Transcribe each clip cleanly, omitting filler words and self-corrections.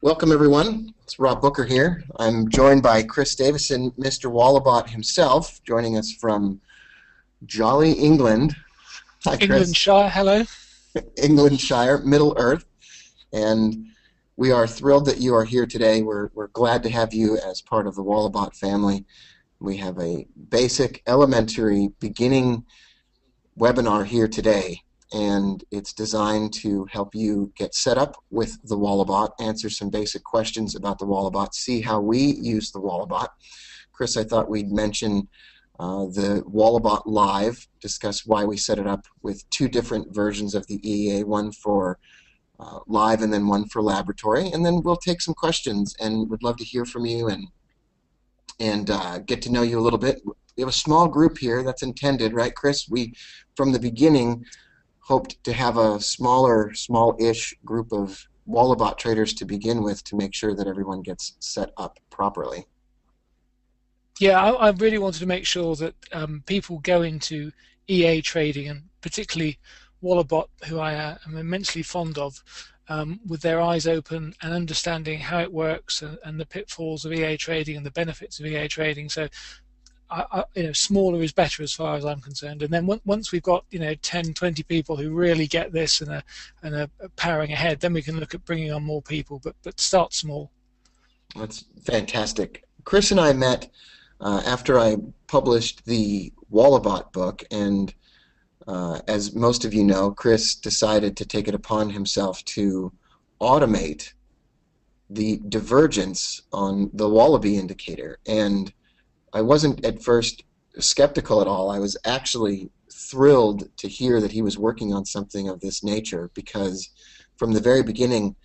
Welcome, everyone. It's Rob Booker here. I'm joined by Chris Davison, Mr. Wallabot himself, joining us from jolly England. Hi, Chris. Englandshire, hello. Englandshire, Middle Earth. And we are thrilled that you are here today. We're glad to have you as part of the Wallabot family. We have a basic, elementary, beginning webinar here today, and it's designed to help you get set up with the Wallabot, answer some basic questions about the Wallabot, see how we use the Wallabot. Chris, I thought we'd mention the Wallabot Live, discuss why we set it up with two different versions of the EEA, one for live and then one for laboratory, and then we'll take some questions and would love to hear from you and get to know you a little bit. We have a small group here that's intended, right, Chris? We, from the beginning, hoped to have a small-ish group of Wallabot traders to begin with to make sure that everyone gets set up properly. Yeah, I really wanted to make sure that people go into EA trading, and particularly Wallabot, who I am immensely fond of, with their eyes open and understanding how it works and the pitfalls of EA trading and the benefits of EA trading. So, smaller is better as far as I'm concerned. And then once we've got 10, 20 people who really get this and are powering ahead, then we can look at bringing on more people. But start small. That's fantastic. Chris and I met after I published the Wallabot book, and as most of you know, Chris decided to take it upon himself to automate the divergence on the Wallaby indicator. And I wasn't at first skeptical at all. I was actually thrilled to hear that he was working on something of this nature, because from the very beginning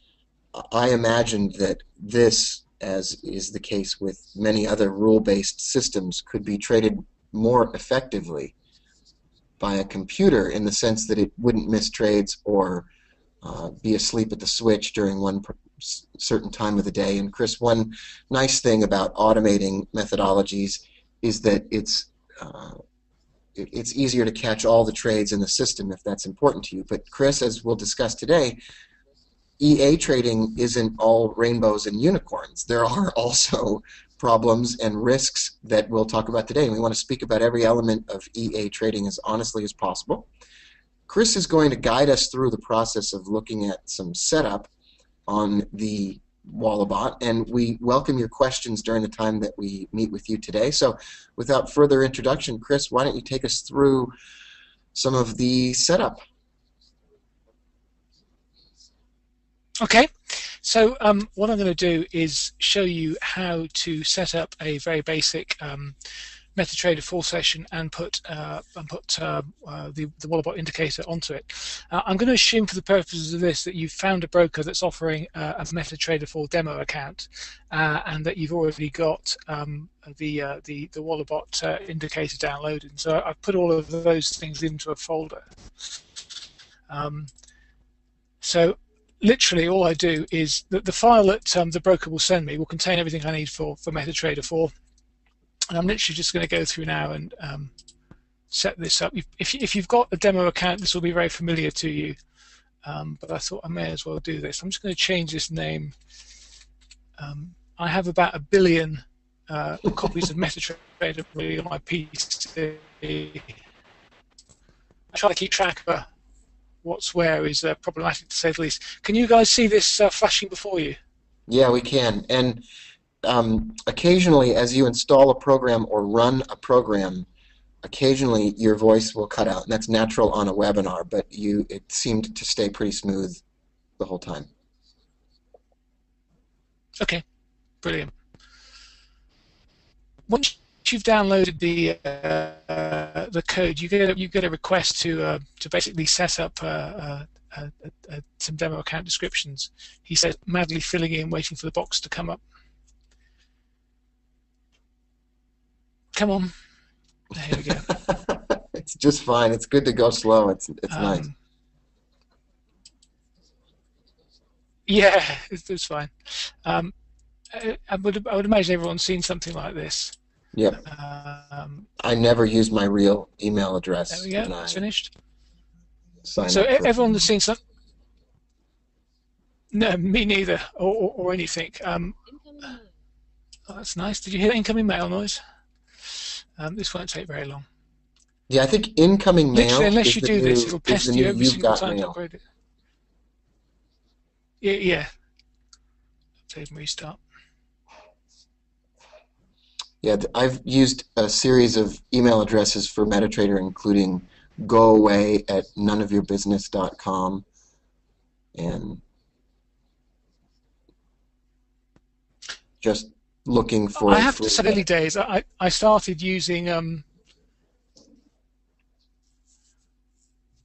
I imagined that this, as is the case with many other rule-based systems, could be traded more effectively by a computer, in the sense that it wouldn't miss trades or be asleep at the switch during one certain time of the day. And Chris, one nice thing about automating methodologies is that it's easier to catch all the trades in the system if that's important to you. But Chris, as we'll discuss today, EA trading isn't all rainbows and unicorns. There are also problems and risks that we'll talk about today. And we want to speak about every element of EA trading as honestly as possible. Chris is going to guide us through the process of looking at some setup on the Wallabot, and we welcome your questions during the time that we meet with you today. So without further introduction, Chris, why don't you take us through some of the setup? Okay, so what I'm going to do is show you how to set up a very basic Metatrader 4 session and put the Wallabot indicator onto it. I'm going to assume, for the purposes of this, that you've found a broker that's offering a Metatrader 4 demo account, and that you've already got the Wallabot indicator downloaded. So I've put all of those things into a folder. So literally all I do is that the file that the broker will send me will contain everything I need for Metatrader 4. And I'm literally just going to go through now and set this up. If you've got a demo account, this will be very familiar to you, but I thought I may as well do this. I'm just going to change this name. I have about 1 billion copies of Metatrader on my PC. I try to keep track of what's where is problematic, to say the least. Can you guys see this flashing before you? Yeah, we can. And occasionally, as you install a program or run a program, occasionally your voice will cut out, and that's natural on a webinar, but it seemed to stay pretty smooth the whole time. Okay, brilliant. Once you've downloaded the code, you get a request to basically set up some demo account descriptions. He said, madly filling in, waiting for the box to come up. Come on. There we go. It's just fine. It's good to go slow. It's nice. Yeah, it's fine. I would imagine everyone's seen something like this. Yep. I never use my real email address. There we go. It's finished. So everyone has seen some. No, me neither, or anything. Oh, that's nice. Did you hear that incoming mail noise? This won't take very long. Yeah, I think incoming Literally, mail unless you do this, it'll is the pester new you every you've single got time to mail. upgrade it. Yeah, yeah. Save and restart. Yeah, I've used a series of email addresses for MetaTrader, including goaway@noneofyourbusiness.com and just looking for I a have to free say, early meta. days, I started using.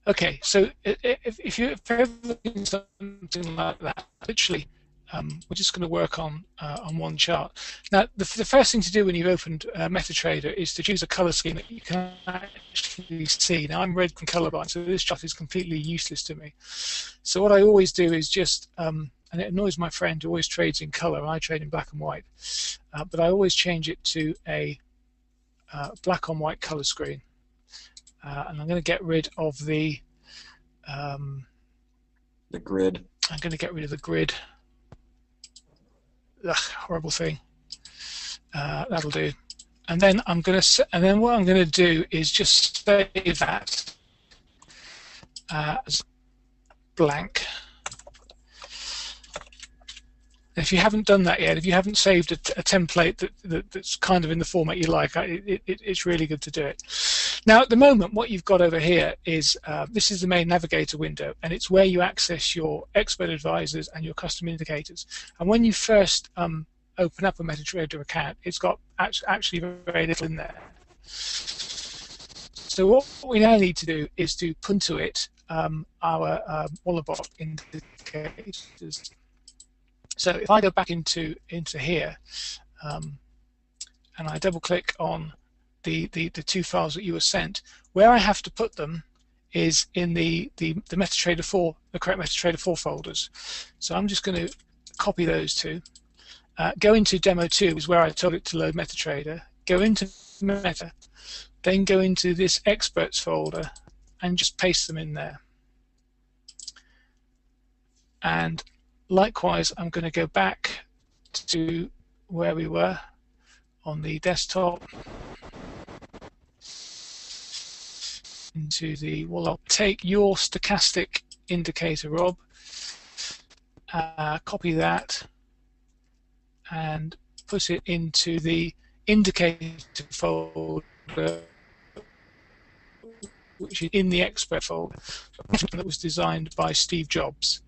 Okay, so if you're ever looking at something like that, literally, we're just going to work on one chart. Now, the first thing to do when you've opened MetaTrader is to choose a color scheme that you can actually see. Now, I'm red and colorblind, so this chart is completely useless to me. So what I always do is just, and it annoys my friend who always trades in color. I trade in black and white, but I always change it to a black on white color screen. And I'm going to get rid of The grid. I'm going to get rid of the grid. Ugh, horrible thing. That'll do. And then what I'm going to do is just save that as blank. If you haven't done that yet, if you haven't saved a template that's kind of in the format you like, it's really good to do it. Now, at the moment, what you've got over here is this is the main navigator window, and it's where you access your expert advisors and your custom indicators. And when you first open up a Metatrader account, it's got actually very little in there. So what we now need to do is to put to it our Wallabot indicators. So if I go back into here and I double click on the two files that you were sent, where I have to put them is in the Metatrader 4, the correct Metatrader 4 folders. So I'm just going to copy those two. Go into demo 2 is where I told it to load Metatrader. Go into Meta, then go into this experts folder and just paste them in there. And likewise, I'm going to go back to where we were on the desktop, into the Wallabot. Take your stochastic indicator, Rob, copy that, and put it into the indicator folder, which is in the expert folder, that was designed by Steve Jobs.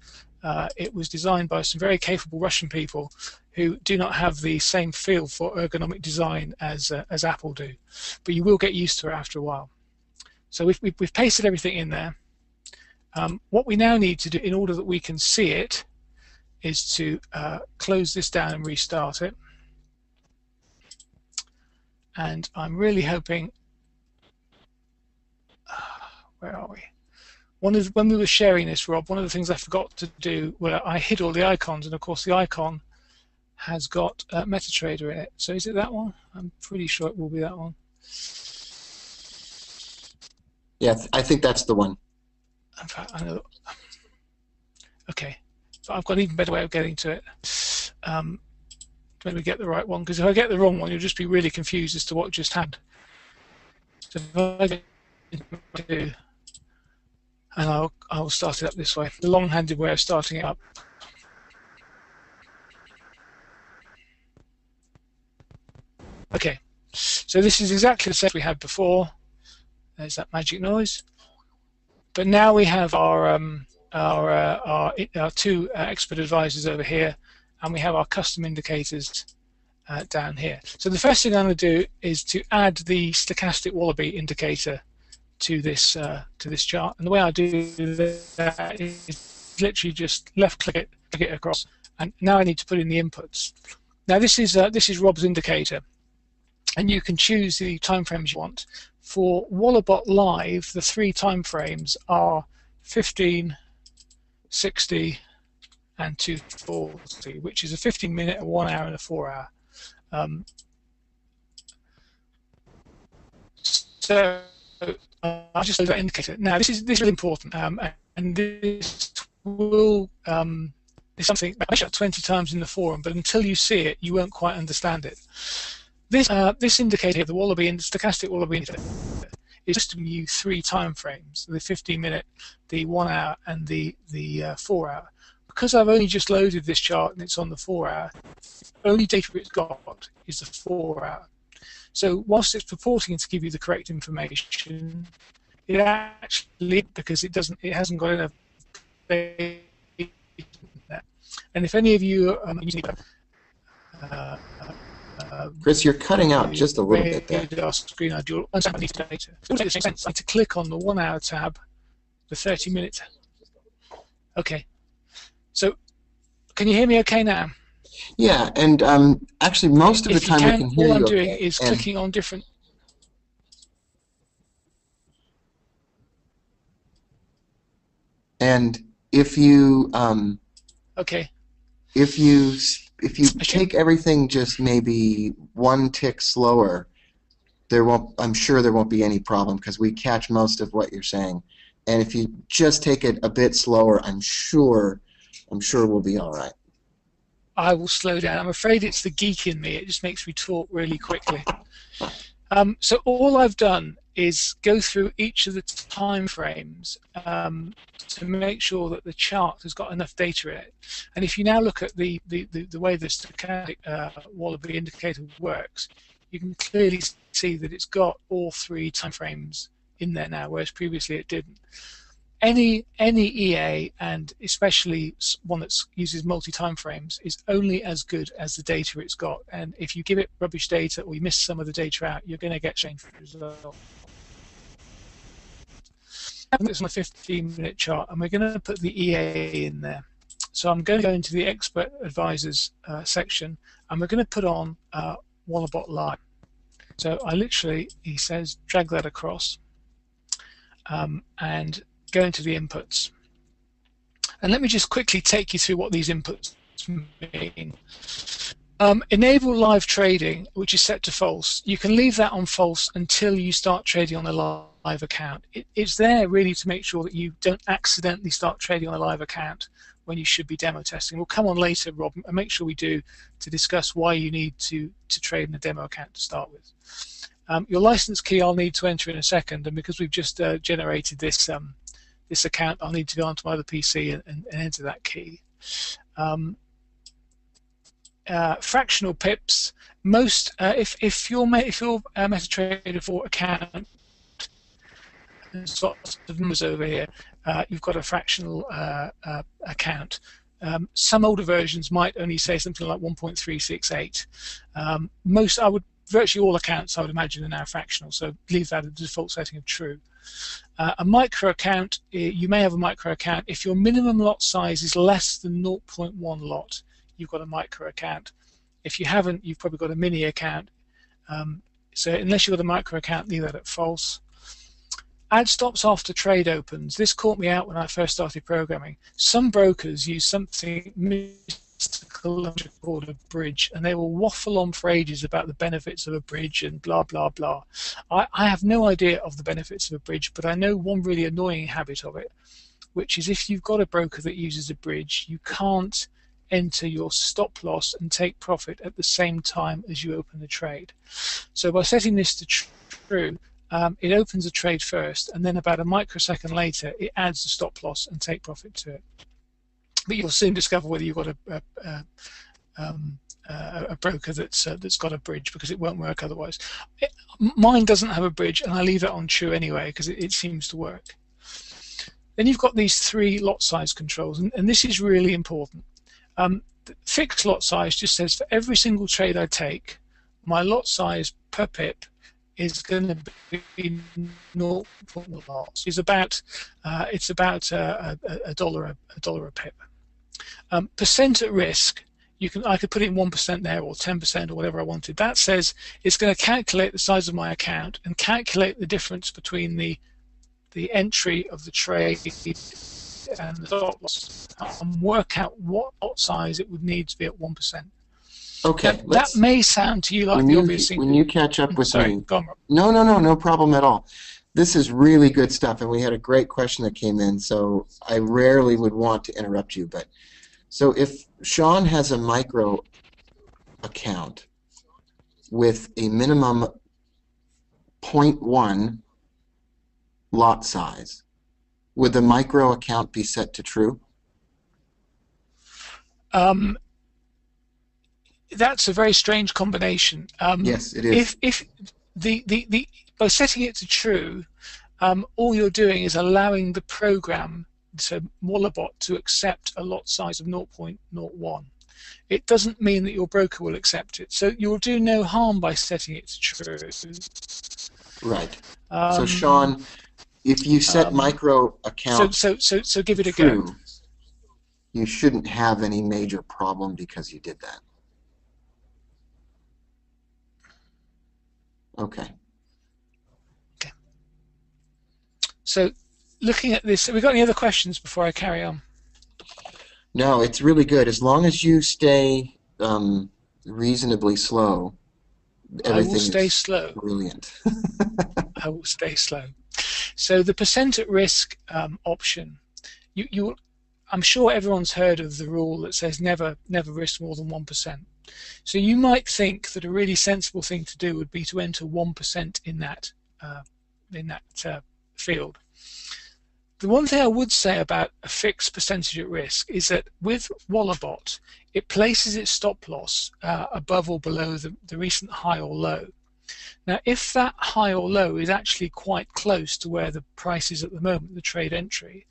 It was designed by some very capable Russian people who do not have the same feel for ergonomic design as Apple do, but you will get used to it after a while. So we've pasted everything in there. What we now need to do in order that we can see it is to close this down and restart it. And I'm really hoping, where are we? When we were sharing this, Rob, one of the things I forgot to do, well, I hid all the icons, and of course the icon has got MetaTrader in it. So is it that one? I'm pretty sure it will be that one. Yeah, I think that's the one. In fact, I know. Okay, but I've got an even better way of getting to it. Let me get the right one, because if I get the wrong one, you'll just be really confused as to what just happened. So if I do, and I'll start it up this way, the long-handed way of starting it up. Okay, so this is exactly the same we had before. There's that magic noise. But now we have our two expert advisors over here, and we have our custom indicators down here. So the first thing I'm going to do is to add the stochastic Wallabot indicator to this chart. And the way I do that is literally just left click it across, and now I need to put in the inputs. Now this is Rob's indicator, and you can choose the time frames you want. For Wallabot Live, the three time frames are 15, 60, and 240, which is a 15-minute, a 1 hour, and a 4 hour. So I'll just load that indicator. Now this is really important, and this will It's something I mentioned 20 times in the forum, but until you see it, you won't quite understand it. This indicator, the stochastic Wallaby indicator, is just giving you 3 time frames: the 15-minute, the 1 hour, and the 4 hour. Because I've only just loaded this chart and it's on the 4 hour, only data it's got is the 4 hour. So whilst it's purporting to give you the correct information, it actually, because it hasn't got enough data there. And if any of you are using Chris, you're cutting out just a little bit there. screen, you'll understand the data. It will make the same sense. I need to click on the 1 hour tab, the 30-minute. Okay. So, can you hear me okay now? Yeah, and actually most of the time we can hear you. All I'm doing is clicking on different. And if you okay. If you take everything just maybe 1 tick slower, I'm sure there won't be any problem because we catch most of what you're saying. And if you just take it a bit slower, I'm sure we'll be all right. I will slow down. I'm afraid it's the geek in me. It just makes me talk really quickly. So all I've done is go through each of the time frames to make sure that the chart has got enough data in it. And if you now look at the way the stochastic Wallaby indicator works, you can clearly see that it's got all 3 time frames in there now, whereas previously it didn't. Any EA, and especially one that uses multi-time frames, is only as good as the data it's got. And if you give it rubbish data or you miss some of the data out, you're going to get strange results. It's on a 15-minute chart, and we're going to put the EA in there. So I'm going to go into the Expert Advisors section, and we're going to put on Wallabot Live. So I literally, he says, drag that across, and go into the inputs. And let me just quickly take you through what these inputs mean. Enable live trading, which is set to false. You can leave that on false until you start trading on a live account. It's there really to make sure that you don't accidentally start trading on a live account when you should be demo testing. We'll come on later, Rob, and make sure we do, to discuss why you need to trade in a demo account to start with. Your license key I'll need to enter in a second, and because we've just generated this this account, I'll need to go onto my other PC and enter that key. Fractional pips. Most if your Metatrader 4 account, there's lots of numbers over here. You've got a fractional account. Some older versions might only say something like 1.368. Virtually all accounts, I would imagine, are now fractional, so leave that at the default setting of true. A micro account, you may have a micro account. If your minimum lot size is less than 0.1 lot, you've got a micro account. If you haven't, you've probably got a mini account. So unless you've got a micro account, leave that at false. Add stops after trade opens. This caught me out when I first started programming. Some brokers use something mystical called a bridge, and they will waffle on for ages about the benefits of a bridge and blah blah blah. I have no idea of the benefits of a bridge, but I know one really annoying habit of it, which is if you've got a broker that uses a bridge, you can't enter your stop loss and take profit at the same time as you open the trade. So by setting this to true, it opens a trade first, and then about a microsecond later it adds the stop loss and take profit to it. But you'll soon discover whether you've got a broker that's got a bridge, because it won't work otherwise. Mine doesn't have a bridge, and I leave it on true anyway because it seems to work. Then you've got these 3 lot size controls, and this is really important. Fixed lot size just says for every single trade I take, my lot size per pip is going to be 0.1 lots. It's about a dollar a pip. Percent at risk, I could put in 1% there, or 10%, or whatever I wanted. That says it's going to calculate the size of my account and calculate the difference between the entry of the trade and the stop loss, and work out what lot size it would need to be at 1%. Okay. That may sound to you like the obvious thing. When you catch up with me, go on, Rob. No problem at all. This is really good stuff, and we had a great question that came in, so I rarely would want to interrupt you, but So if Sean has a micro account with a minimum zero point 0.1 lot size, would the micro account be set to true? Um, that's a very strange combination. Yes, it is. If the by setting it to true, all you're doing is allowing the program, so Wallabot, to accept a lot size of 0.01. It doesn't mean that your broker will accept it. So you'll do no harm by setting it to true. Right. So Um, Sean, if you set um, micro accounts so give it a go. true, you shouldn't have any major problem because you did that. Okay. Okay. So looking at this, have we got any other questions before I carry on? No, it's really good. As long as you stay reasonably slow, I will everything stay is slow. brilliant. I will stay slow. So the percent at risk option, you I'm sure everyone's heard of the rule that says never risk more than 1%. So you might think that a really sensible thing to do would be to enter 1% uh, in that field. The one thing I would say about a fixed percentage at risk is that with Wallabot, it places its stop loss above or below the recent high or low. Now, if that high or low is actually quite close to where the price is at the moment, the trade entry,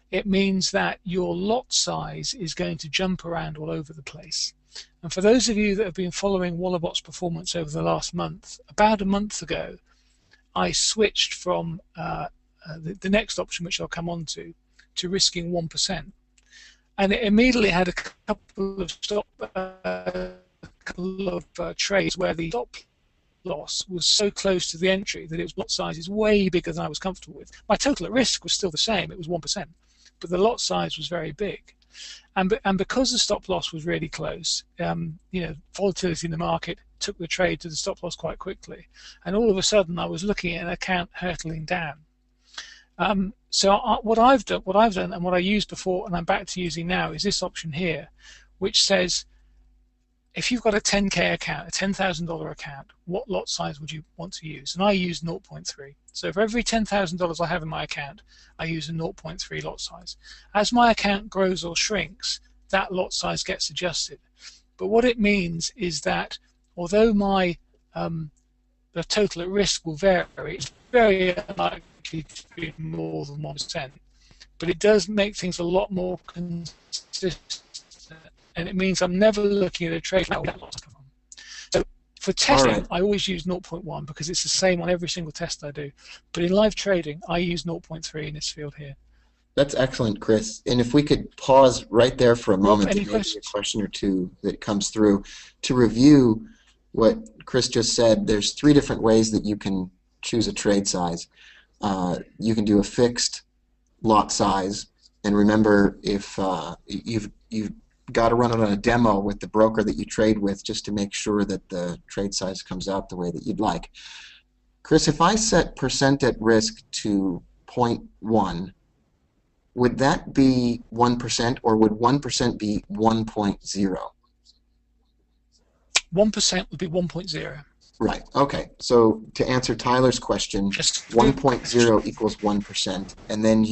it means that your lot size is going to jump around all over the place. And for those of you that have been following Wallabot's performance over the last month, about a month ago, I switched from the next option, which I'll come on to risking 1%. And it immediately had a couple of trades where the stop loss was so close to the entry that its lot size is way bigger than I was comfortable with. My total at risk was still the same, it was 1%, but the lot size was very big. And because the stop loss was really close, volatility in the market took the trade to the stop loss quite quickly. And all of a sudden, I was looking at an account hurtling down. What I've done, and what I used before, and I'm back to using now, is this option here, which says, if you've got a 10K account, a $10,000 account, what lot size would you want to use? And I use 0.3. So for every $10,000 I have in my account, I use a 0.3 lot size. As my account grows or shrinks, that lot size gets adjusted. But what it means is that although my the total at risk will vary, it's very unlikely to be more than 1%. But it does make things a lot more consistent, and it means I'm never looking at a trade like that. So for All testing, right. I always use 0.1 because it's the same on every single test I do. But in live trading, I use 0.3 in this field here. That's excellent, Chris. And if we could pause right there for a Rob, moment, any there may be a questions? question or two that comes through. To review what Chris just said, there's three different ways that you can choose a trade size. You can do a fixed lot size, and remember, if you've got to run it on a demo with the broker that you trade with just to make sure that the trade size comes out the way that you'd like. Chris, if I set percent at risk to 0.1, would that be 1%, or would 1% be 1.0? 1% would be 1.0. Right. Okay. So to answer Tyler's question, Just 1.0 equals 1%, and then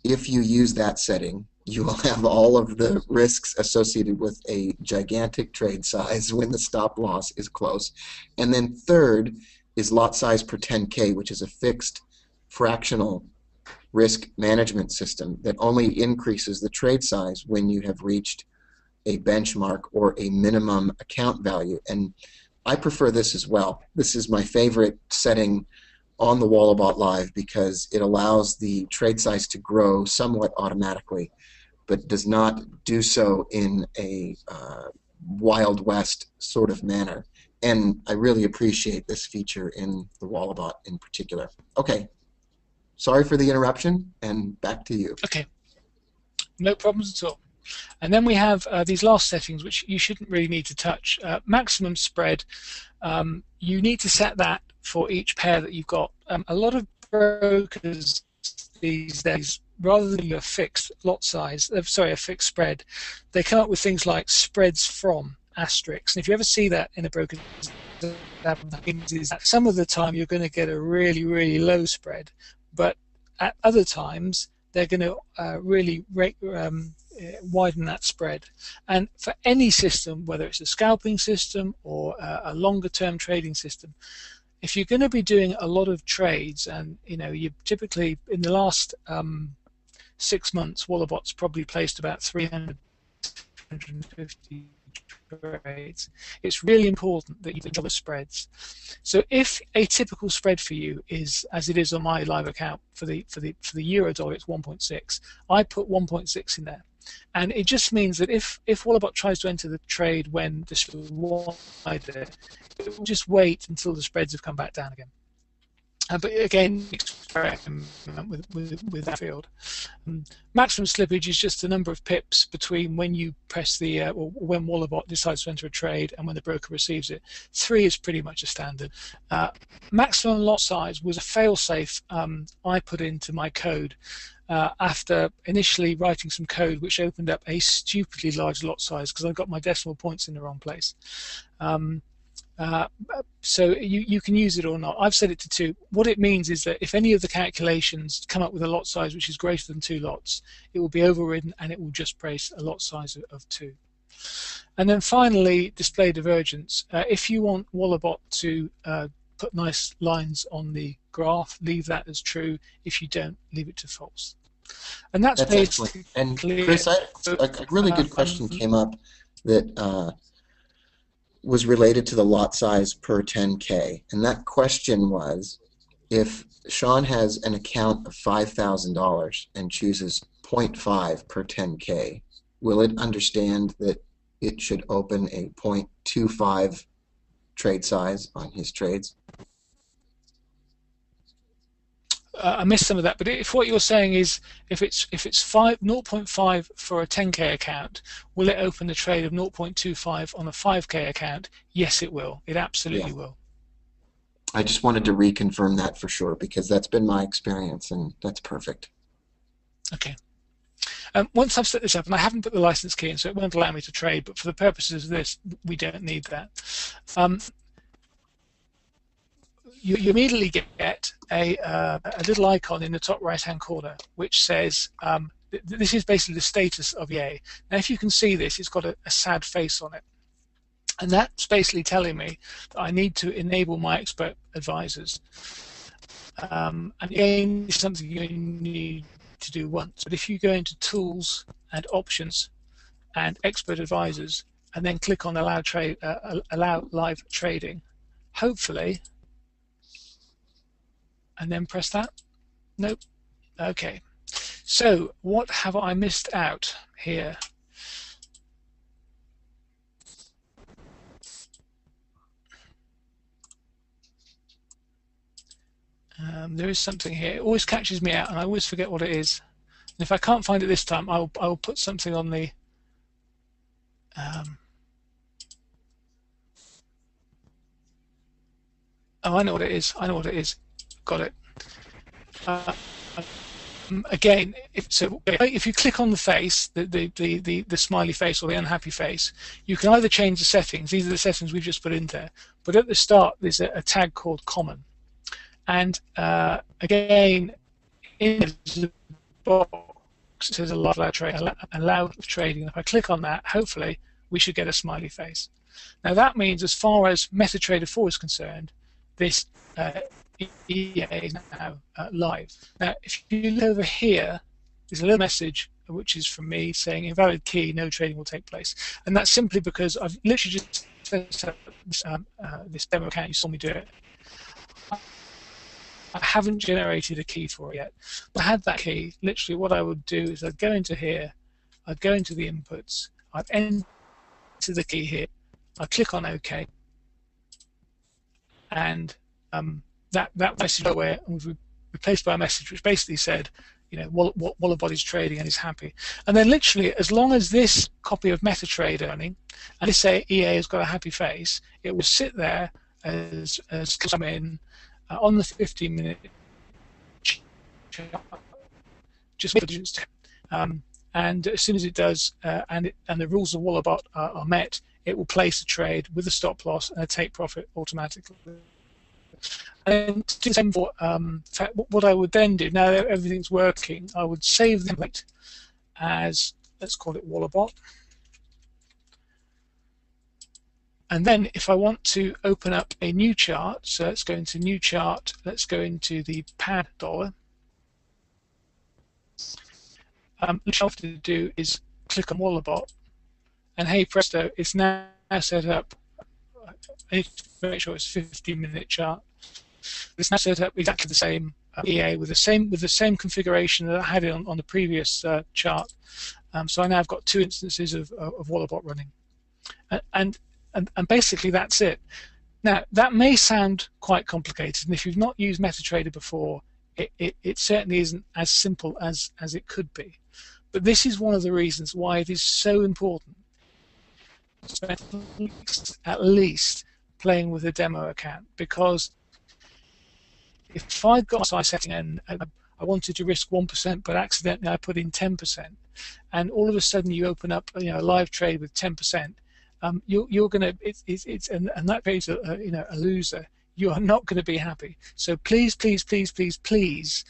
if you use that setting, you will have all of the risks associated with a gigantic trade size when the stop loss is close. And then third is lot size per 10K, which is a fixed fractional risk management system that only increases the trade size when you have reached a benchmark or a minimum account value. And I prefer this as well. This is my favorite setting on the Wallabot Live because it allows the trade size to grow somewhat automatically, but does not do so in a Wild West sort of manner. And I really appreciate this feature in the Wallabot in particular. Okay, sorry for the interruption, and back to you. Okay, no problems at all. And then we have these last settings, which you shouldn't really need to touch. Maximum spread, you need to set that for each pair that you've got. A lot of brokers these days rather than a fixed lot size, sorry, a fixed spread, they come up with things like spreads from asterisks. And if you ever see that in a broker's app, is that some of the time you're going to get a really, really low spread, but at other times they're going to really widen that spread. And for any system, whether it's a scalping system or a longer term trading system, if you're going to be doing a lot of trades, and you typically in the last 6 months, Wallabot's probably placed about 350 trades. It's really important that you cover spreads. So if a typical spread for you is, as it is on my live account for the euro dollar, it's 1.6. I put 1.6 in there. And it just means that if Wallabot tries to enter the trade when the spread is wider, it will just wait until the spreads have come back down again. But again, experiment with that field. Maximum slippage is just the number of pips between when you press the, or when Wallabot decides to enter a trade and when the broker receives it. 3 is pretty much a standard. Maximum lot size was a fail-safe I put into my code after initially writing some code which opened up a stupidly large lot size because I got my decimal points in the wrong place. So you can use it or not. I've set it to 2. What it means is that if any of the calculations come up with a lot size which is greater than 2 lots, it will be overridden and it will just place a lot size of 2. And then finally, display divergence. If you want Wallabot to put nice lines on the graph, leave that as true. If you don't, leave it to false. And that's basically excellent. And Chris, a really good question came up that was related to the lot size per 10K. And that question was, if Sean has an account of $5,000 and chooses 0.5 per 10K, will it understand that it should open a 0.25 trade size on his trades? I missed some of that, but if what you're saying is if it's 0.5 for a 10K account, will it open a trade of 0.25 on a 5K account? Yes, it will. It absolutely will. I just wanted to reconfirm that for sure because that's been my experience, and that's perfect. Okay. Once I've set this up, and I haven't put the license key in, so it won't allow me to trade, but for the purposes of this, we don't need that. You immediately get a little icon in the top right-hand corner which says this is basically the status of EA. Now, if you can see this, it's got a sad face on it, and that's basically telling me that I need to enable my expert advisors. And again, it's something you need to do once. But if you go into Tools and Options and Expert Advisors, and then click on Allow Live Trading, hopefully. And then press that. Nope. Okay. So what have I missed out here? There is something here. It always catches me out, and I always forget what it is. And if I can't find it this time, I will put something on the. Oh, I know what it is. I know what it is. Got it. Again, if you click on the face, the smiley face or the unhappy face, you can either change the settings. These are the settings we've just put in there. But at the start, there's a tag called Common. And again, in the box, it says allow trading. If I click on that, hopefully, we should get a smiley face. Now, that means as far as Metatrader 4 is concerned, this EA is now live. Now, if you look over here, there's a little message which is from me saying invalid key, no trading will take place. And that's simply because I've literally just set up this demo account. You saw me do it. I haven't generated a key for it yet. But I had that key. Literally, what I would do is I'd go into here, I'd go into the inputs, I'd enter the key here, I'd click on OK, and that message where was replaced by a message which basically said, Wallabot is trading and is happy. And then literally, as long as this copy of Metatrader running, and this say EA has got a happy face, it will sit there as come in on the 15-minute just wait for the to and as soon as it does, and the rules of Wallabot are met, it will place a trade with a stop loss and a take profit automatically. And to do the same for what I would then do, now that everything's working, I would save the template as, let's call it Wallabot. And then if I want to open up a new chart, so let's go into new chart, let's go into the pound dollar. What I have to do is click on Wallabot, and hey presto, it's now set up. I need to make sure it's a 15-minute chart. It's now set up exactly the same EA with the same configuration that I had it on the previous chart. So I now have got 2 instances of Wallabot running, and basically that's it. Now that may sound quite complicated, and if you've not used Metatrader before, it certainly isn't as simple as it could be. But this is one of the reasons why it is so important to spend at least playing with a demo account, because if I've got my size setting and I wanted to risk 1%, but accidentally I put in 10%, and all of a sudden you open up a live trade with 10%, you're going to and that pays a loser. You are not going to be happy. So please, please, please, please, please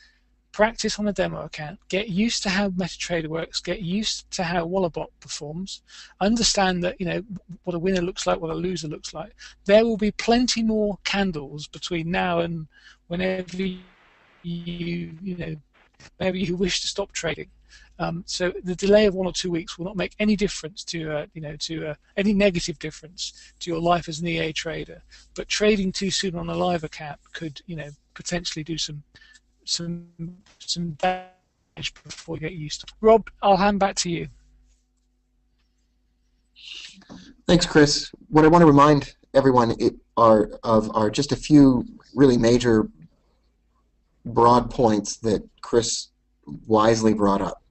practice on a demo account. Get used to how Metatrader works. Get used to how Wallabot performs. Understand that what a winner looks like, what a loser looks like. There will be plenty more candles between now and whenever maybe you wish to stop trading. So the delay of 1 or 2 weeks will not make any difference to any negative difference to your life as an EA trader. But trading too soon on a live account could potentially do some damage before you get used to it. Rob, I'll hand back to you. Thanks, Chris. What I want to remind everyone are just a few really major broad points that Chris wisely brought up.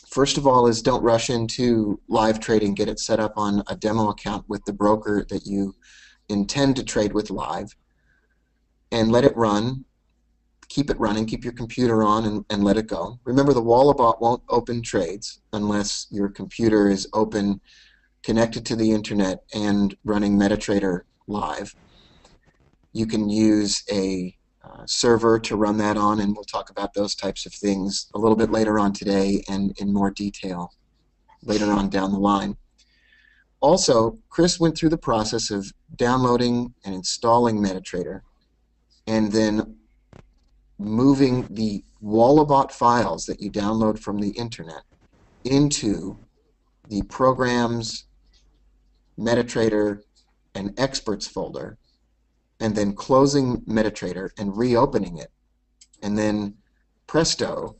First of all is don't rush into live trading. Get it set up on a demo account with the broker that you intend to trade with live, and let it run. Keep it running, keep your computer on, and let it go. Remember, the Wallabot won't open trades unless your computer is open, connected to the internet, and running Metatrader live. You can use a server to run that on, and we'll talk about those types of things a little bit later on today and in more detail later on down the line. Also, Chris went through the process of downloading and installing Metatrader, and then moving the Wallabot files that you download from the internet into the Programs, Metatrader, and Experts folder, and then closing Metatrader and reopening it. And then presto,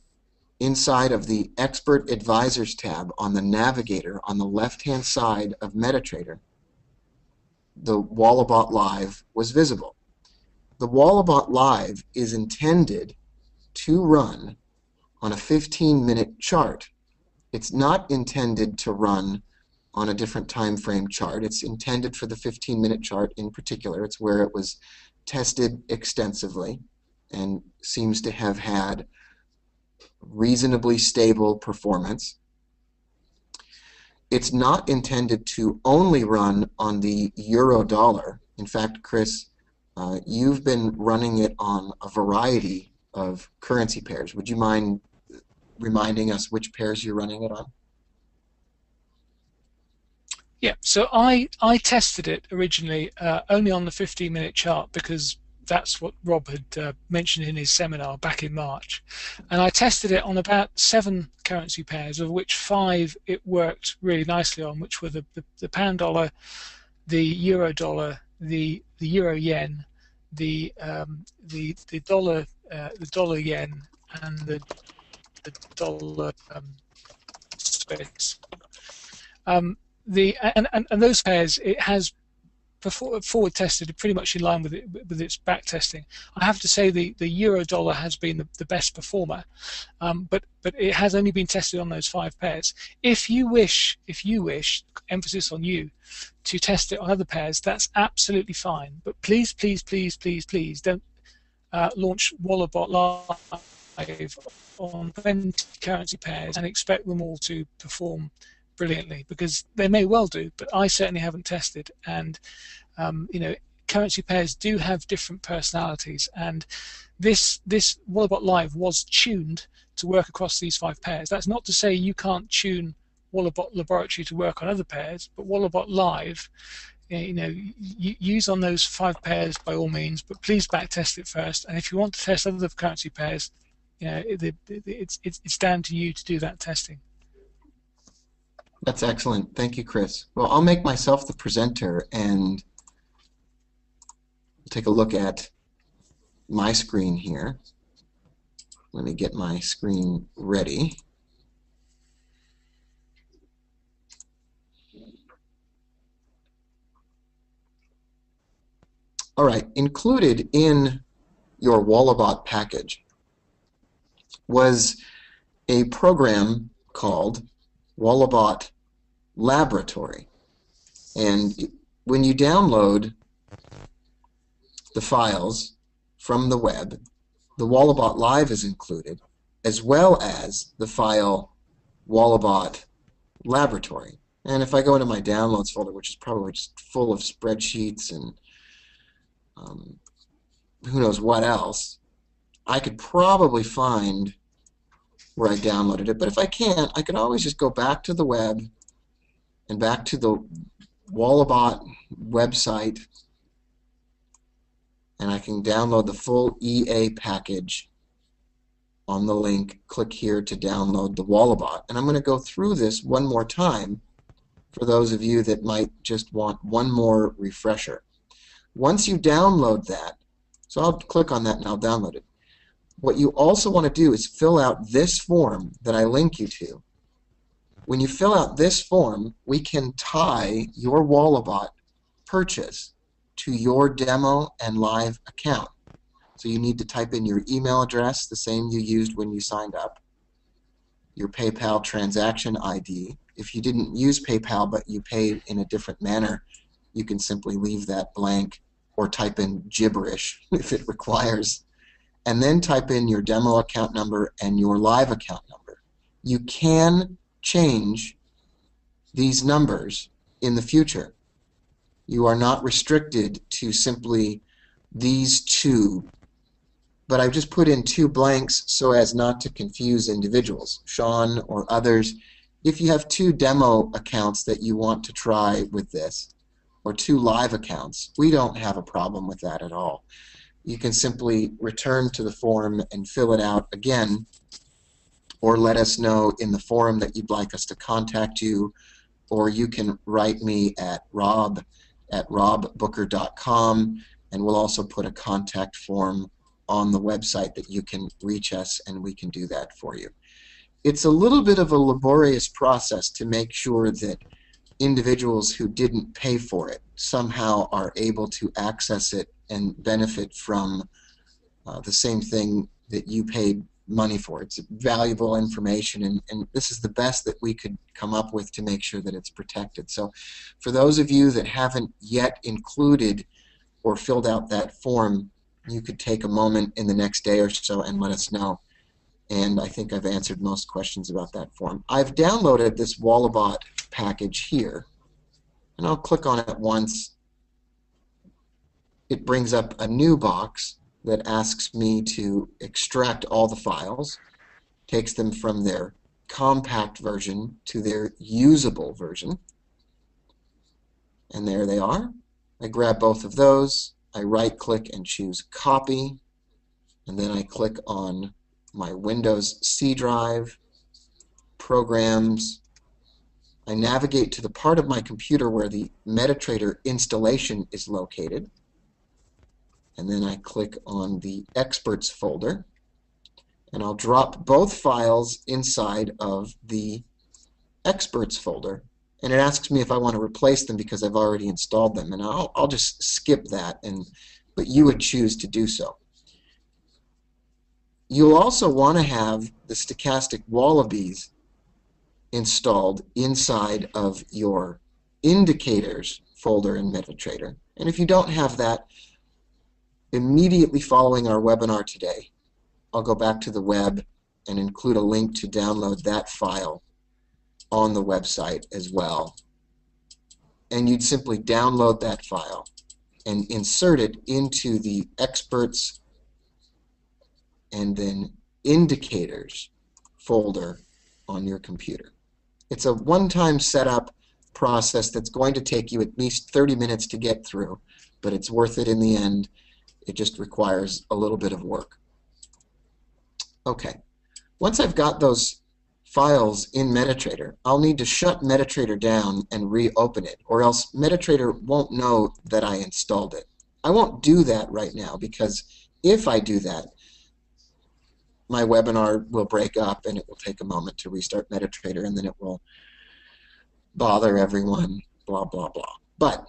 inside of the Expert Advisors tab on the navigator on the left-hand side of Metatrader, the Wallabot Live was visible. The Wallabot Live is intended to run on a 15-minute chart. It's not intended to run on a different time frame chart. It's intended for the 15-minute chart in particular. It's where it was tested extensively and seems to have had reasonably stable performance. It's not intended to only run on the euro-dollar. In fact, Chris, you've been running it on a variety of currency pairs. Would you mind reminding us which pairs you're running it on? Yeah, so I tested it originally only on the 15-minute chart because that's what Rob had mentioned in his seminar back in March. And I tested it on about 7 currency pairs, of which 5 it worked really nicely on, which were the pound dollar, the euro dollar, the euro yen, the dollar yen, and the dollar space. And those pairs, it has forward tested pretty much in line with its back testing. I have to say the euro dollar has been the best performer, but it has only been tested on those 5 pairs. If you wish, emphasis on you, to test it on other pairs, that's absolutely fine. But please, please, please, please, please don't launch Wallabot Live on 20 currency pairs and expect them all to perform brilliantly, because they may well do, but I certainly haven't tested. And currency pairs do have different personalities, and this Wallabot Live was tuned to work across these 5 pairs. That's not to say you can't tune Wallabot Laboratory to work on other pairs, but Wallabot Live, use on those 5 pairs by all means, but please back test it first. And if you want to test other currency pairs, it's down to you to do that testing. That's excellent. Thank you, Chris. Well, I'll make myself the presenter and take a look at my screen here. Let me get my screen ready. All right, included in your Wallabot package was a program called Wallabot Laboratory. And when you download the files from the web, the Wallabot Live is included, as well as the file Wallabot Laboratory. And if I go into my downloads folder, which is probably just full of spreadsheets and who knows what else, I could probably find where I downloaded it. But if I can't, I can always just go back to the web and back to the Wallabot website, and I can download the full EA package on the link. Click here to download the Wallabot. And I'm going to go through this one more time for those of you that might just want one more refresher. Once you download that, so I'll click on that and I'll download it. What you also want to do is fill out this form that I link you to. When you fill out this form, we can tie your Wallabot purchase to your demo and live account. So you need to type in your email address, the same you used when you signed up, your PayPal transaction ID. If you didn't use PayPal but you paid in a different manner, you can simply leave that blank or type in gibberish if it requires, and then type in your demo account number and your live account number. You can change these numbers in the future. You are not restricted to simply these two, but I've just put in 2 blanks so as not to confuse individuals, Sean or others. If you have 2 demo accounts that you want to try with this, or 2 live accounts, we don't have a problem with that at all. You can simply return to the form and fill it out again, or let us know in the forum that you'd like us to contact you, or you can write me at rob@robbooker.com, and we'll also put a contact form on the website that you can reach us, and we can do that for you. It's a little bit of a laborious process to make sure that individuals who didn't pay for it somehow are able to access it and benefit from the same thing that you paid money for. It's valuable information, and this is the best that we could come up with to make sure that it's protected. So for those of you that haven't yet included or filled out that form, you could take a moment in the next day or so and let us know. And I think I've answered most questions about that form. I've downloaded this Wallabot package here, and I'll click on it once. It brings up a new box that asks me to extract all the files, takes them from their compact version to their usable version, and there they are. I grab both of those, I right-click and choose Copy, and then I click on my Windows C drive, Programs. I navigate to the part of my computer where the Metatrader installation is located, and then I click on the Experts folder, and I'll drop both files inside of the Experts folder, and it asks me if I want to replace them because I've already installed them, and I'll just skip that, but you would choose to do so. You'll also want to have the stochastic wallabies installed inside of your indicators folder in Metatrader. And if you don't have that, immediately following our webinar today, I'll go back to the web and include a link to download that file on the website as well. And you'd simply download that file and insert it into the experts and then indicators folder on your computer. It's a one-time setup process that's going to take you at least 30 minutes to get through, but it's worth it in the end. It just requires a little bit of work. Okay, once I've got those files in Metatrader, I'll need to shut Metatrader down and reopen it, or else Metatrader won't know that I installed it. I won't do that right now, because if I do that, my webinar will break up and it will take a moment to restart Metatrader, and then it will bother everyone, blah, blah, blah. But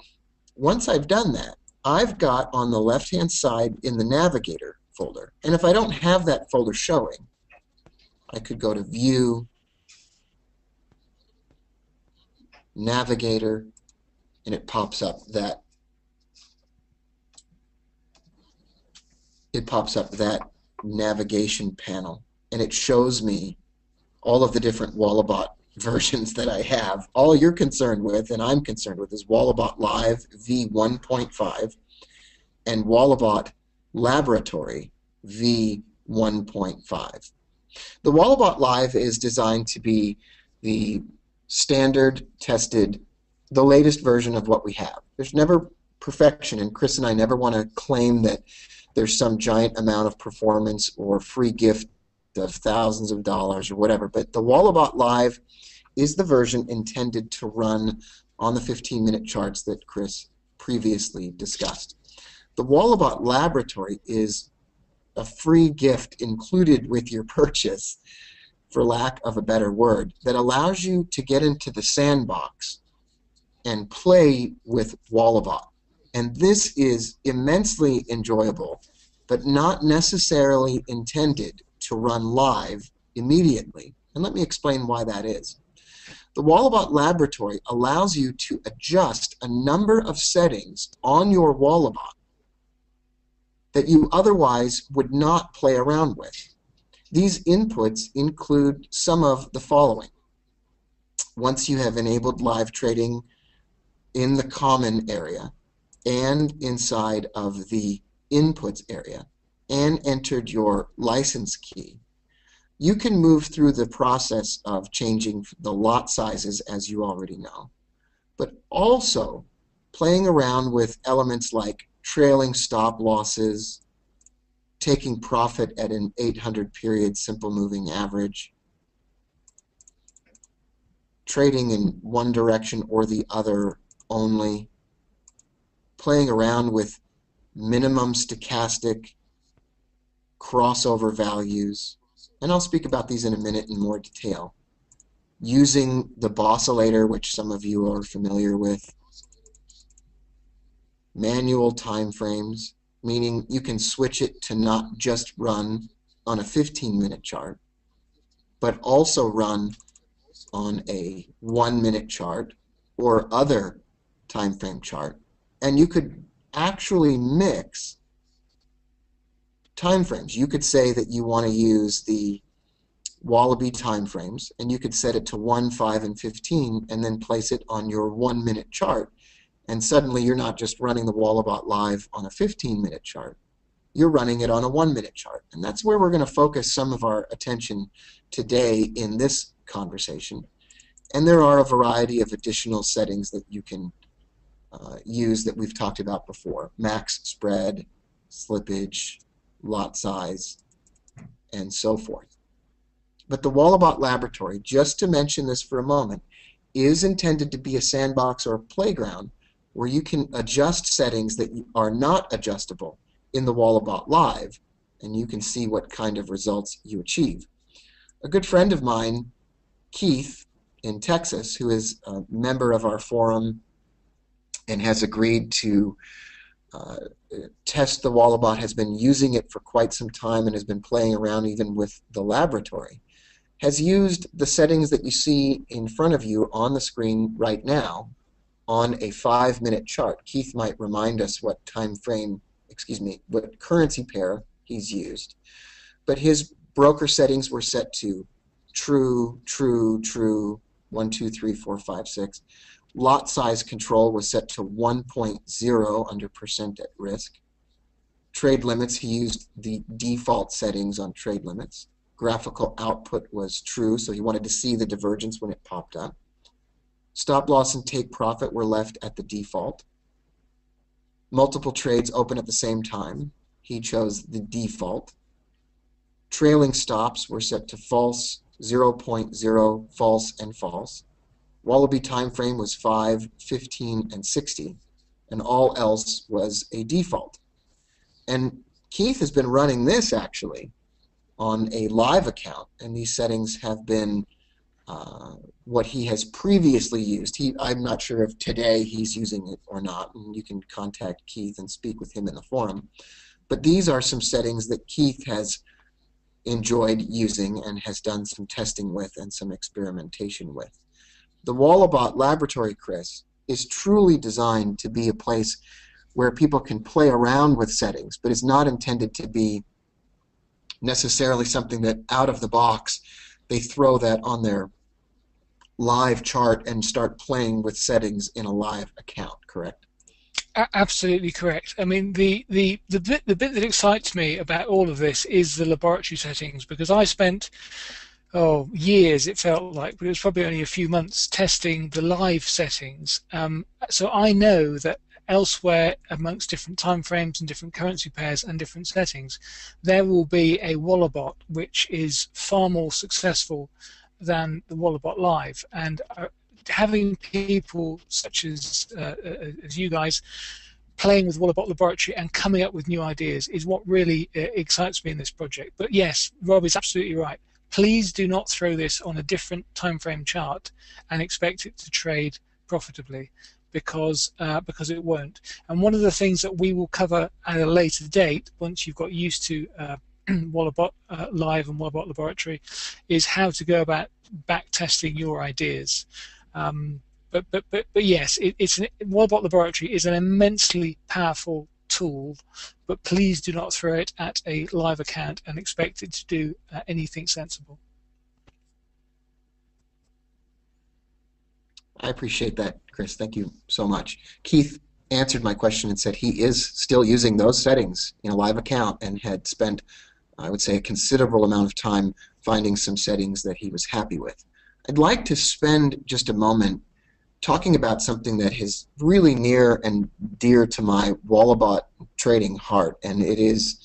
once I've done that, I've got on the left-hand side in the Navigator folder, and if I don't have that folder showing, I could go to View, Navigator, and it pops up that navigation panel, and it shows me all of the different Wallabot versions that I have. All you're concerned with, and I'm concerned with, is Wallabot Live v1.5 and Wallabot Laboratory v1.5. The Wallabot Live is designed to be the standard, tested, the latest version of what we have. There's never perfection, and Chris and I never want to claim that there's some giant amount of performance or free gift of thousands of dollars or whatever, but the Wallabot Live is the version intended to run on the 15-minute charts that Chris previously discussed. The Wallabot Laboratory is a free gift included with your purchase, for lack of a better word, that allows you to get into the sandbox and play with Wallabot. And this is immensely enjoyable, but not necessarily intended to run live immediately. And let me explain why that is. The Wallabot Laboratory allows you to adjust a number of settings on your Wallabot that you otherwise would not play around with. These inputs include some of the following. Once you have enabled live trading in the common area and inside of the inputs area and entered your license key, you can move through the process of changing the lot sizes, as you already know, but also playing around with elements like trailing stop losses, taking profit at an 800 period simple moving average, trading in one direction or the other only, playing around with minimum stochastic crossover values, and I'll speak about these in a minute in more detail, using the Boscillator, which some of you are familiar with, manual time frames, meaning you can switch it to not just run on a 15-minute chart, but also run on a 1-minute chart or other time frame chart. And you could actually mix time frames. You could say that you want to use the Wallaby time frames, and you could set it to 1, 5, and 15, and then place it on your 1-minute chart. And suddenly you're not just running the Wallabot Live on a 15-minute chart, you're running it on a 1-minute chart. And that's where we're going to focus some of our attention today in this conversation. And there are a variety of additional settings that you can use that we've talked about before: max spread, slippage, lot size, and so forth. But the Wallabot Laboratory, just to mention this for a moment, is intended to be a sandbox or a playground where you can adjust settings that are not adjustable in the Wallabot Live, and you can see what kind of results you achieve. A good friend of mine, Keith, in Texas, who is a member of our forum and has agreed to test the Wallabot, has been using it for quite some time and has been playing around even with the laboratory, has used the settings that you see in front of you on the screen right now on a 5-minute chart. Keith might remind us what time frame, what currency pair he's used. But his broker settings were set to true, true, true, 1, 2, 3, 4, 5, 6. Lot size control was set to 1.0 under percent at risk. Trade limits, he used the default settings on trade limits. Graphical output was true, so he wanted to see the divergence when it popped up. Stop loss and take profit were left at the default. Multiple trades open at the same time. He chose the default. Trailing stops were set to false, 0.0, false, and false. Wallaby time frame was 5, 15, and 60, and all else was a default. And Keith has been running this actually on a live account, and these settings have been what he has previously used. I'm not sure if today he's using it or not, and you can contact Keith and speak with him in the forum. But these are some settings that Keith has enjoyed using and has done some testing with and some experimentation with. The Wallabot laboratory, Chris, is truly designed to be a place where people can play around with settings, but it's not intended to be necessarily something that out of the box they throw that on their live chart and start playing with settings in a live account, correct? Absolutely correct. I mean, the bit that excites me about all of this is the laboratory settings, because I spent years, it felt like, but it was probably only a few months testing the live settings. So I know that elsewhere, amongst different time frames and different currency pairs and different settings, there will be a Wallabot which is far more successful than the Wallabot Live. And having people such as you guys playing with Wallabot Laboratory and coming up with new ideas is what really excites me in this project. But yes, Rob is absolutely right. Please do not throw this on a different time frame chart and expect it to trade profitably, because it won't. And one of the things that we will cover at a later date, once you've got used to Wallabot Live and Wallabot Laboratory, is how to go about back testing your ideas. But yes, Wallabot Laboratory is an immensely powerful tool, but please do not throw it at a live account and expect it to do anything sensible. I appreciate that, Chris. Thank you so much. Keith answered my question and said he is still using those settings in a live account and had spent, I would say, a considerable amount of time finding some settings that he was happy with. I'd like to spend just a moment talking about something that is really near and dear to my Wallabot trading heart, and it is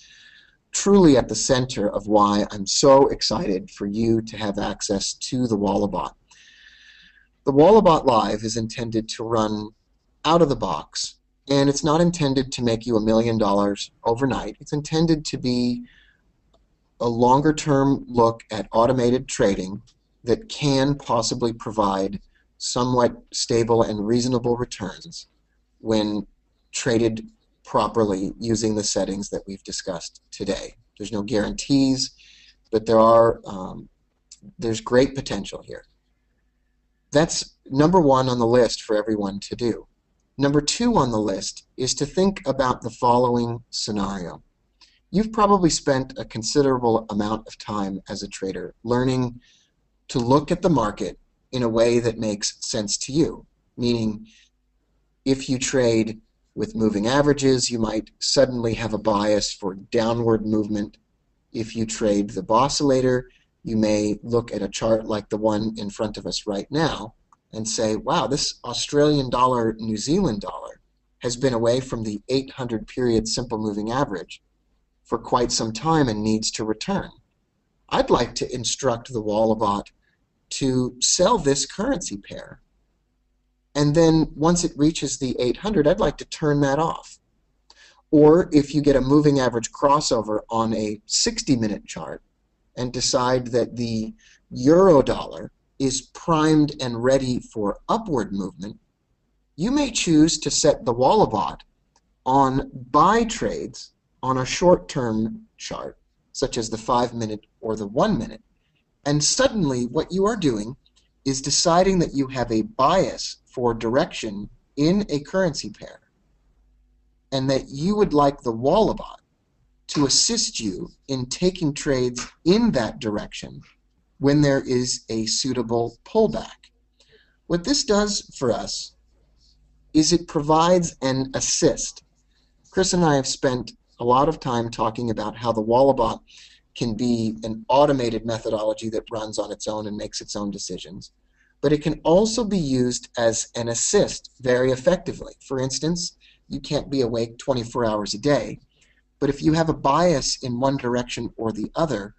truly at the center of why I'm so excited for you to have access to the Wallabot. The Wallabot Live is intended to run out of the box, and it's not intended to make you $1 million overnight. It's intended to be a longer-term look at automated trading that can possibly provide somewhat stable and reasonable returns when traded properly using the settings that we've discussed today. There's no guarantees, but there's great potential here. That's number one on the list for everyone to do. Number two on the list is to think about the following scenario. You've probably spent a considerable amount of time as a trader learning to look at the market in a way that makes sense to you, meaning if you trade with moving averages, you might suddenly have a bias for downward movement. If you trade the Boscillator, you may look at a chart like the one in front of us right now and say, wow, this Australian dollar, New Zealand dollar has been away from the 800 period simple moving average for quite some time and needs to return. I'd like to instruct the Wallabot to sell this currency pair, and then once it reaches the 800, I'd like to turn that off. Or if you get a moving average crossover on a 60-minute chart and decide that the euro dollar is primed and ready for upward movement, you may choose to set the Wallabot on buy trades on a short-term chart, such as the 5-minute or the 1-minute. And suddenly what you are doing is deciding that you have a bias for direction in a currency pair, and that you would like the Wallabot to assist you in taking trades in that direction when there is a suitable pullback. What this does for us is it provides an assist. Chris and I have spent a lot of time talking about how the Wallabot can be an automated methodology that runs on its own and makes its own decisions. But it can also be used as an assist very effectively. For instance, you can't be awake 24 hours a day, but if you have a bias in one direction or the other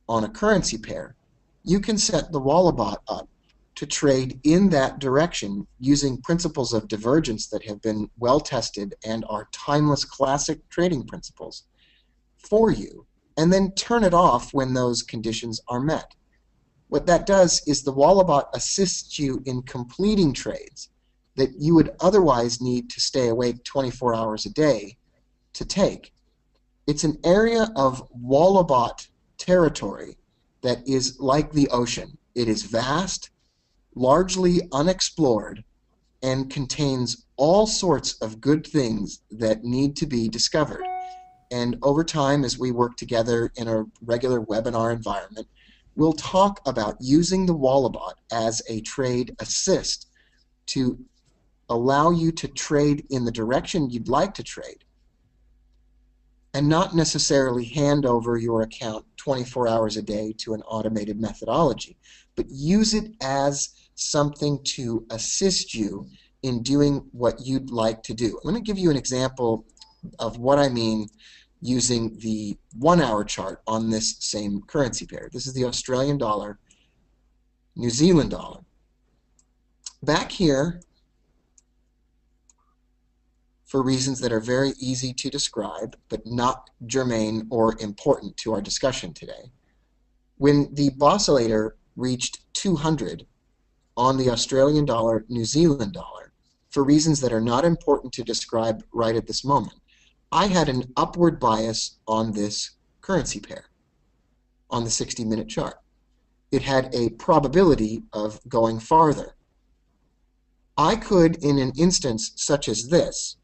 on a currency pair, you can set the Wallabot up to trade in that direction using principles of divergence that have been well tested and are timeless classic trading principles for you, and then turn it off when those conditions are met. What that does is the Wallabot assists you in completing trades that you would otherwise need to stay awake 24 hours a day to take. It's an area of Wallabot territory that is like the ocean. It is vast, largely unexplored, and contains all sorts of good things that need to be discovered. And over time, as we work together in a regular webinar environment, we'll talk about using the Wallabot as a trade assist to allow you to trade in the direction you'd like to trade and not necessarily hand over your account 24 hours a day to an automated methodology, but use it as something to assist you in doing what you'd like to do. Let me give you an example of what I mean using the 1 hour chart on this same currency pair. This is the Australian dollar, New Zealand dollar. Back here, for reasons that are very easy to describe but not germane or important to our discussion today, when the oscillator reached 200 on the Australian dollar, New Zealand dollar, for reasons that are not important to describe right at this moment, I had an upward bias on this currency pair on the 60-minute chart. It had a probability of going farther. I could, in an instance such as this,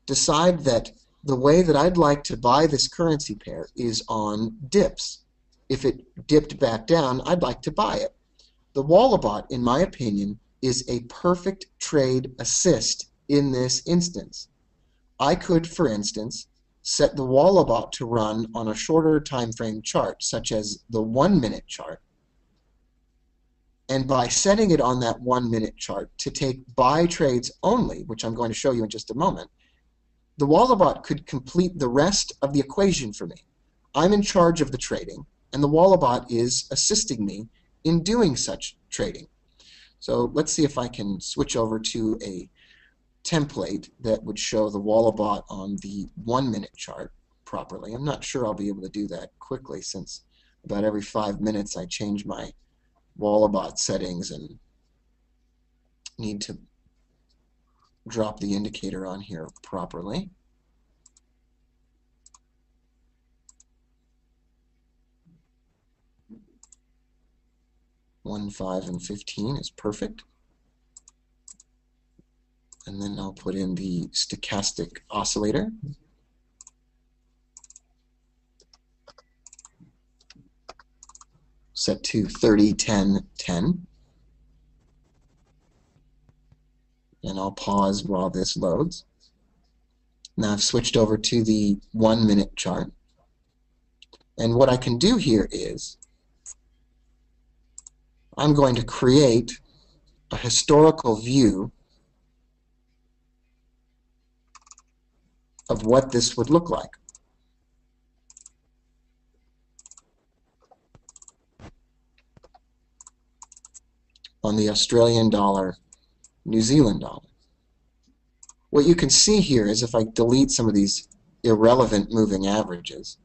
decide that the way that I'd like to buy this currency pair is on dips. If it dipped back down, I'd like to buy it. The Wallabot, in my opinion, is a perfect trade assist in this instance. I could, for instance, set the Wallabot to run on a shorter time frame chart, such as the 1 minute chart, and by setting it on that 1 minute chart to take buy trades only, which I'm going to show you in just a moment, the Wallabot could complete the rest of the equation for me. I'm in charge of the trading, and the Wallabot is assisting me in doing such trading. So let's see if I can switch over to a template that would show the Wallabot on the 1 minute chart properly. I'm not sure I'll be able to do that quickly, since about every 5 minutes I change my Wallabot settings and need to drop the indicator on here properly. One, 5, and 15 is perfect. And then I'll put in the stochastic oscillator. Set to 30, 10, 10. And I'll pause while this loads. Now I've switched over to the 1 minute chart. And what I can do here is I'm going to create a historical view of what this would look like. On the Australian dollar, New Zealand dollar. What you can see here is if I delete some of these irrelevant moving averages,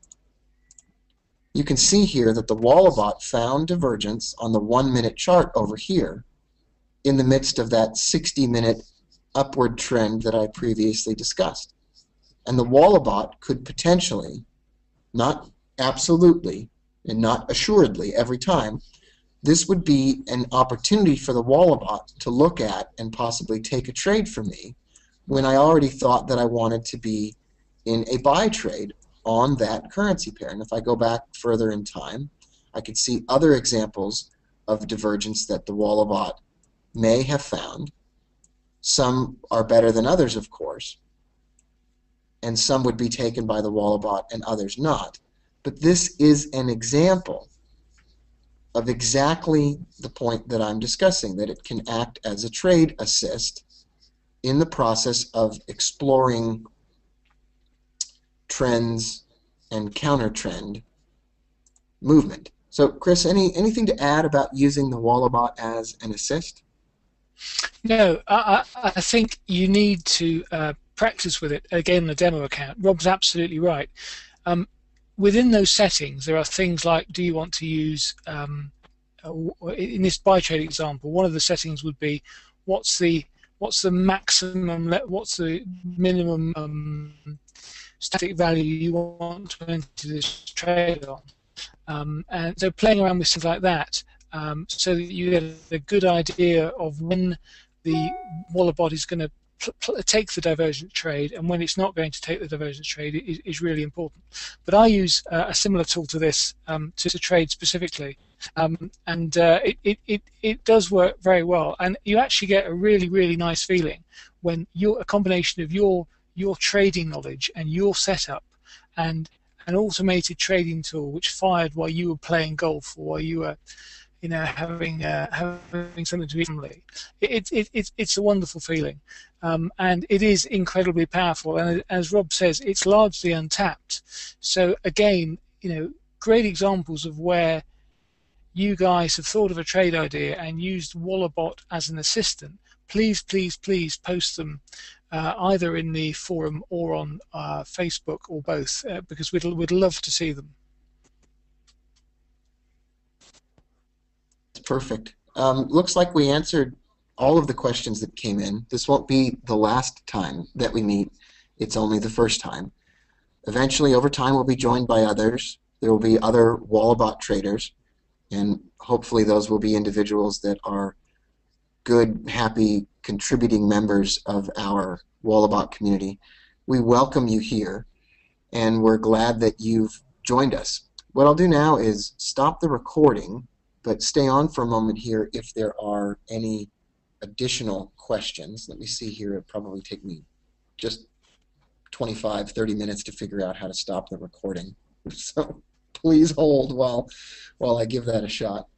you can see here that the Wallabot found divergence on the 1 minute chart over here in the midst of that 60-minute upward trend that I previously discussed. And the Wallabot could potentially, not absolutely and not assuredly every time, this would be an opportunity for the Wallabot to look at and possibly take a trade from me when I already thought that I wanted to be in a buy trade on that currency pair. And if I go back further in time, I could see other examples of divergence that the Wallabot may have found. Some are better than others, of course, and some would be taken by the Wallabot and others not. But this is an example of exactly the point that I'm discussing, that it can act as a trade assist in the process of exploring trends and counter-trend movement. So, Chris, anything to add about using the Wallabot as an assist? No, I think you need to practice with it. Again, the demo account. Rob's absolutely right. Within those settings, there are things like, do you want to use, in this buy trade example, one of the settings would be, what's the maximum, what's the minimum static value you want to enter this trade on. And so playing around with things like that, so that you get a good idea of when the Wallabot is going to take the divergent trade and when it's not going to take the divergent trade is really important. But I use a similar tool to this to trade specifically, and it does work very well. And you actually get a really nice feeling when a combination of your trading knowledge and your setup and an automated trading tool which fired while you were playing golf or while you were having something to eat. It's a wonderful feeling, and it is incredibly powerful. And as Rob says, it's largely untapped. So again, great examples of where you guys have thought of a trade idea and used Wallabot as an assistant. Please post them either in the forum or on Facebook or both, because we'd love to see them. Perfect. Looks like we answered all of the questions that came in. This won't be the last time that we meet. It's only the first time. Eventually, over time, we'll be joined by others. There will be other Wallabot traders, and hopefully those will be individuals that are good, happy, contributing members of our Wallabot community. We welcome you here, and we're glad that you've joined us. What I'll do now is stop the recording, but stay on for a moment here if there are any additional questions. Let me see here. It'll probably take me just 25, 30 minutes to figure out how to stop the recording. So please hold while I give that a shot.